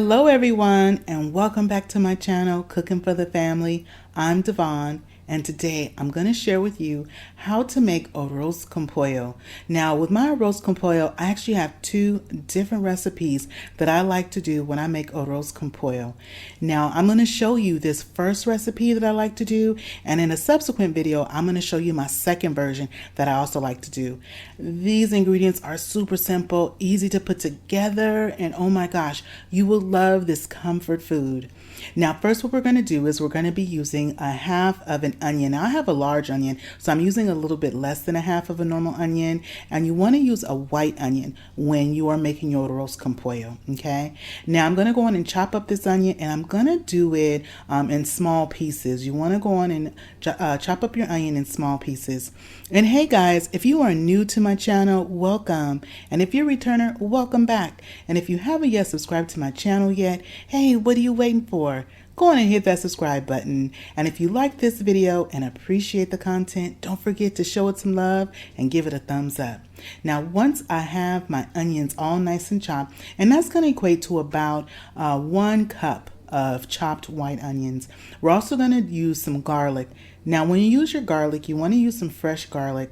Hello everyone and welcome back to my channel, Cooking for the Family. I'm Devon and today I'm going to share with you how to make arroz con pollo. Now with my arroz con pollo, I actually have two different recipes that I like to do when I make arroz con pollo. Now I'm going to show you this first recipe that I like to do, and in a subsequent video I'm going to show you my second version that I also like to do. These ingredients are super simple, easy to put together, and oh my gosh, you will love this comfort food. Now first what we're going to do is we're going to be using a half of an onion. Now I have a large onion, so I'm using a little bit less than a half of a normal onion, and you want to use a white onion when you are making your arroz con pollo. Okay, now I'm going to go on and chop up this onion, and I'm going to do it in small pieces. You want to go on and chop up your onion in small pieces. And hey guys, if you are new to my channel, welcome, and if you're a returner, welcome back. And if you haven't yet subscribed to my channel yet, hey, what are you waiting for? Go on and hit that subscribe button. And if you like this video and appreciate the content, don't forget to show it some love and give it a thumbs up. Now once I have my onions all nice and chopped, and that's going to equate to about 1 cup of chopped white onions. We're also going to use some garlic. Now when you use your garlic, you want to use some fresh garlic.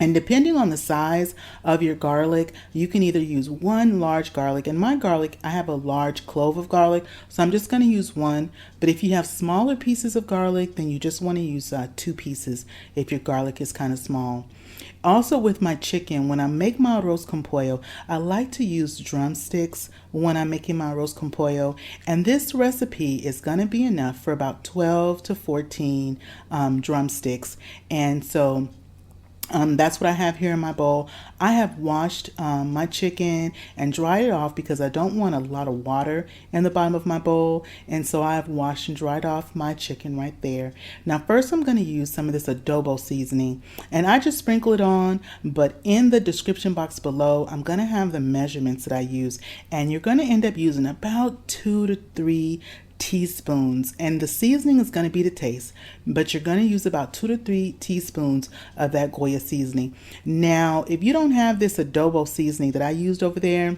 And depending on the size of your garlic, you can either use one large garlic. And my garlic, I have a large clove of garlic, so I'm just going to use one. But if you have smaller pieces of garlic, then you just want to use 2 pieces if your garlic is kind of small. Also with my chicken, when I make my arroz con pollo, I like to use drumsticks when I'm making my arroz con pollo. And this recipe is going to be enough for about 12 to 14 drumsticks. And so that's what I have here in my bowl. I have washed my chicken and dried it off because I don't want a lot of water in the bottom of my bowl. And so I have washed and dried off my chicken right there. Now first I'm going to use some of this adobo seasoning, and I just sprinkle it on, but in the description box below I'm going to have the measurements that I use, and you're going to end up using about 2 to 3 teaspoons, and the seasoning is going to be to taste, but you're going to use about 2 to 3 teaspoons of that Goya seasoning. Now if you don't have this adobo seasoning that I used over there,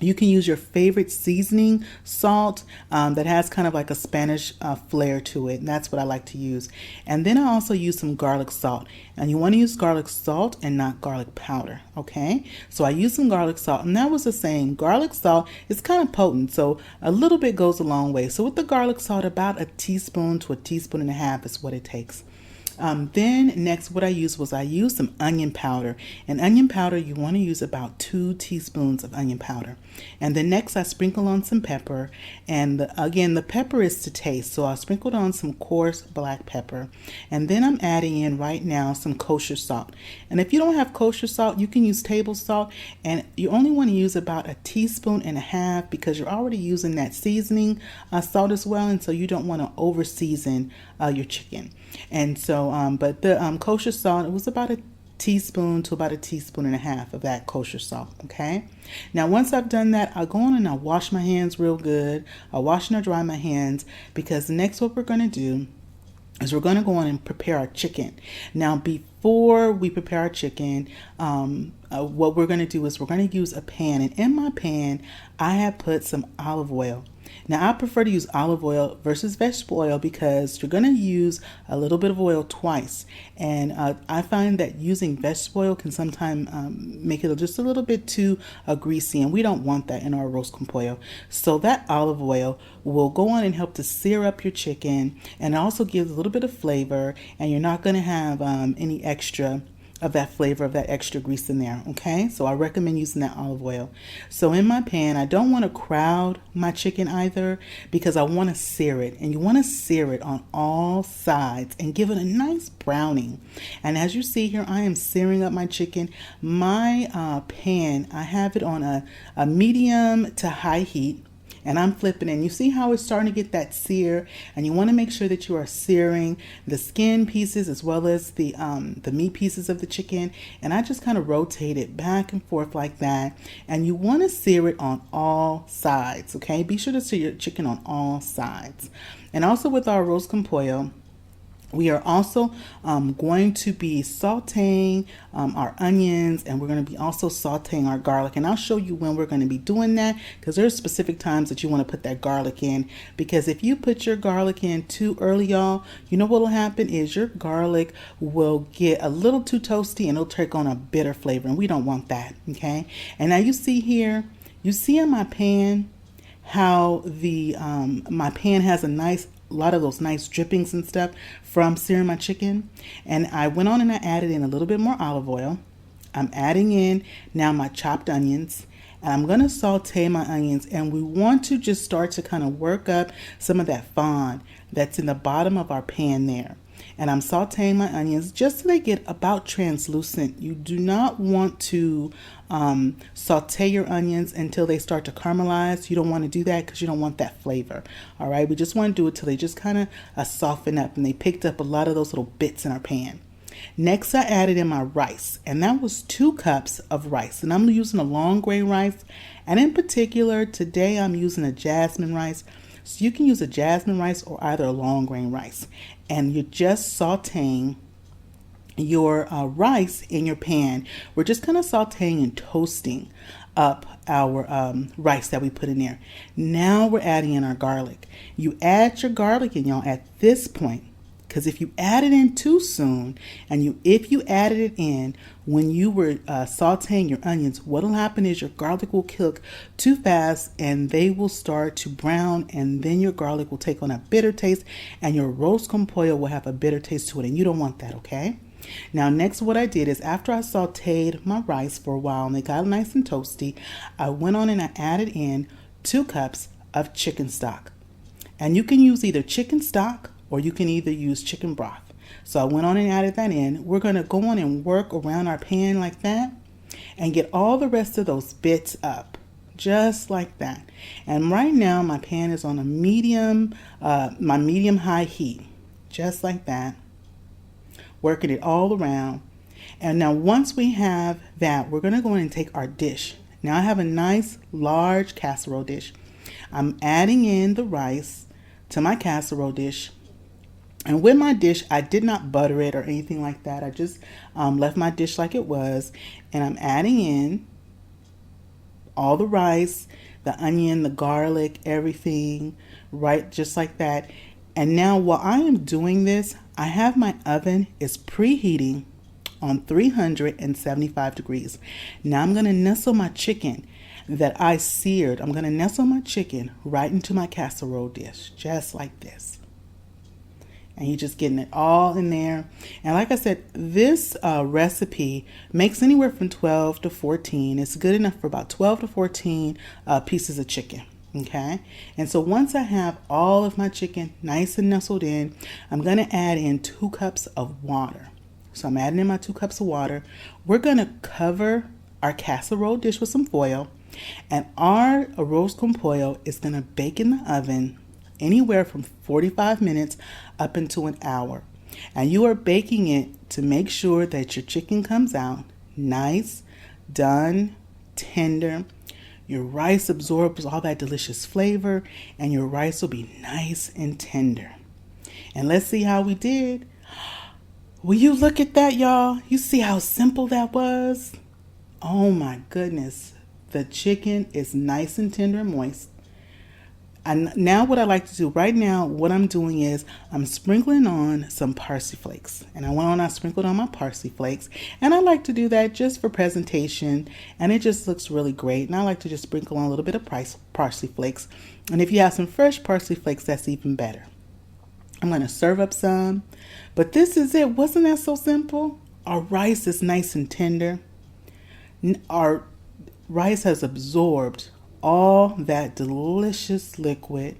you can use your favorite seasoning salt that has kind of like a Spanish flair to it, and that's what I like to use. And then I also use some garlic salt, and you want to use garlic salt and not garlic powder. Okay, so I use some garlic salt, and that was the same. Garlic salt is kind of potent, so a little bit goes a long way. So with the garlic salt, about a teaspoon to a teaspoon and a half is what it takes. Then next what I used was I used some onion powder, and onion powder, you want to use about 2 teaspoons of onion powder. And then next I sprinkle on some pepper, and again the pepper is to taste, so I sprinkled on some coarse black pepper. And then I'm adding in right now some kosher salt, and if you don't have kosher salt you can use table salt, and you only want to use about a teaspoon and a half because you're already using that seasoning salt as well, and so you don't want to over season your chicken. And so but the kosher salt, it was about a teaspoon to about a teaspoon and a half of that kosher salt. Okay, now once I've done that, I'll go on and I'll wash my hands real good. I'll wash and I'll dry my hands, because next what we're going to do is we're going to go on and prepare our chicken. Now before we prepare our chicken, what we're going to do is we're going to use a pan, and in my pan I have put some olive oil. Now I prefer to use olive oil versus vegetable oil because you're going to use a little bit of oil twice, and I find that using vegetable oil can sometimes make it just a little bit too greasy, and we don't want that in our arroz con pollo. So that olive oil will go on and help to sear up your chicken, and it also gives a little bit of flavor, and you're not going to have any extra of that flavor, of that extra grease in there. Okay, so I recommend using that olive oil. So in my pan, I don't want to crowd my chicken either, because I want to sear it, and you want to sear it on all sides and give it a nice browning. And as you see here, I am searing up my chicken. My pan, I have it on a medium to high heat, and I'm flipping, and you see how it's starting to get that sear, and you want to make sure that you are searing the skin pieces as well as the meat pieces of the chicken. And I just kind of rotate it back and forth like that, and you want to sear it on all sides. Okay, be sure to sear your chicken on all sides. And also with our arroz con pollo, We are also going to be sauteing our onions, and we're going to be also sauteing our garlic. And I'll show you when we're going to be doing that, because there's specific times that you want to put that garlic in. Because if you put your garlic in too early, y'all, you know what will happen is your garlic will get a little too toasty and it'll take on a bitter flavor, and we don't want that, okay? And now you see here, you see in my pan how the my pan has a lot of those nice drippings and stuff from searing my chicken. And I went on and I added in a little bit more olive oil. I'm adding in now my chopped onions, and I'm going to saute my onions, and we want to just start to kind of work up some of that fond that's in the bottom of our pan there. And I'm sauteing my onions just so they get about translucent. You do not want to saute your onions until they start to caramelize. You don't want to do that because you don't want that flavor. All right, we just want to do it till they just kind of soften up and they picked up a lot of those little bits in our pan. Next, I added in my rice, and that was 2 cups of rice. And I'm using a long grain rice, and in particular today I'm using a jasmine rice. So you can use a jasmine rice or either a long grain rice. And you're just sauteing your rice in your pan. We're just kind of sauteing and toasting up our rice that we put in there. Now we're adding in our garlic. You add your garlic in, y'all, at this point. Because if you add it in too soon, and if you added it in when you were sauteing your onions, what will happen is your garlic will cook too fast and they will start to brown, and then your garlic will take on a bitter taste and your arroz con pollo will have a bitter taste to it, and you don't want that, okay? Now next, what I did is after I sauteed my rice for a while and they got nice and toasty, I went on and I added in 2 cups of chicken stock. And you can use either chicken stock or you can either use chicken broth. So I went on and added that in. We're going to go on and work around our pan like that and get all the rest of those bits up, just like that. And right now my pan is on a my medium-high heat, just like that, working it all around. And now once we have that, we're going to go in and take our dish. Now I have a nice large casserole dish. I'm adding in the rice to my casserole dish. And with my dish, I did not butter it or anything like that. I just left my dish like it was. And I'm adding in all the rice, the onion, the garlic, everything, right, just like that. And now while I am doing this, I have my oven is preheating on 375 degrees. Now I'm going to nestle my chicken that I seared. I'm going to nestle my chicken right into my casserole dish, just like this. And you're just getting it all in there. And like I said, this recipe makes anywhere from 12 to 14. It's good enough for about 12 to 14 pieces of chicken. Okay. And so once I have all of my chicken nice and nestled in, I'm going to add in 2 cups of water. So I'm adding in my 2 cups of water. We're going to cover our casserole dish with some foil. And our arroz con pollo is going to bake in the oven anywhere from 45 minutes up into an hour. And you are baking it to make sure that your chicken comes out nice, done, tender. Your rice absorbs all that delicious flavor, and your rice will be nice and tender. And let's see how we did. Will you look at that, y'all? You see how simple that was? Oh my goodness. The chicken is nice and tender and moist. And now what I like to do right now, what I'm doing is I'm sprinkling on some parsley flakes. And I sprinkled on my parsley flakes. And I like to do that just for presentation. And it just looks really great. And I like to just sprinkle on a little bit of parsley flakes. And if you have some fresh parsley flakes, that's even better. I'm going to serve up some. But this is it. Wasn't that so simple? Our rice is nice and tender. Our rice has absorbed all that delicious liquid.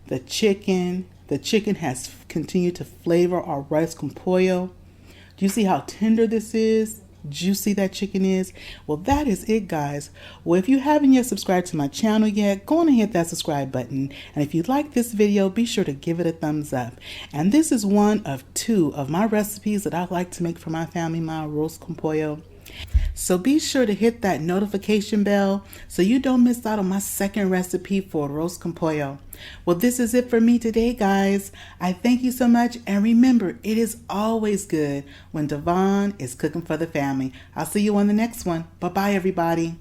The chicken has continued to flavor our rice con pollo. Do you see how tender this is? Juicy that chicken is? Well, that is it, guys. Well, if you haven't yet subscribed to my channel yet, go on and hit that subscribe button. And if you like this video, be sure to give it a thumbs up. And this is one of 2 of my recipes that I like to make for my family, my arroz con pollo. So be sure to hit that notification bell so you don't miss out on my second recipe for arroz con pollo. Well, this is it for me today, guys. I thank you so much, and remember, it is always good when Devon is cooking for the family. I'll see you on the next one. Bye-bye, everybody.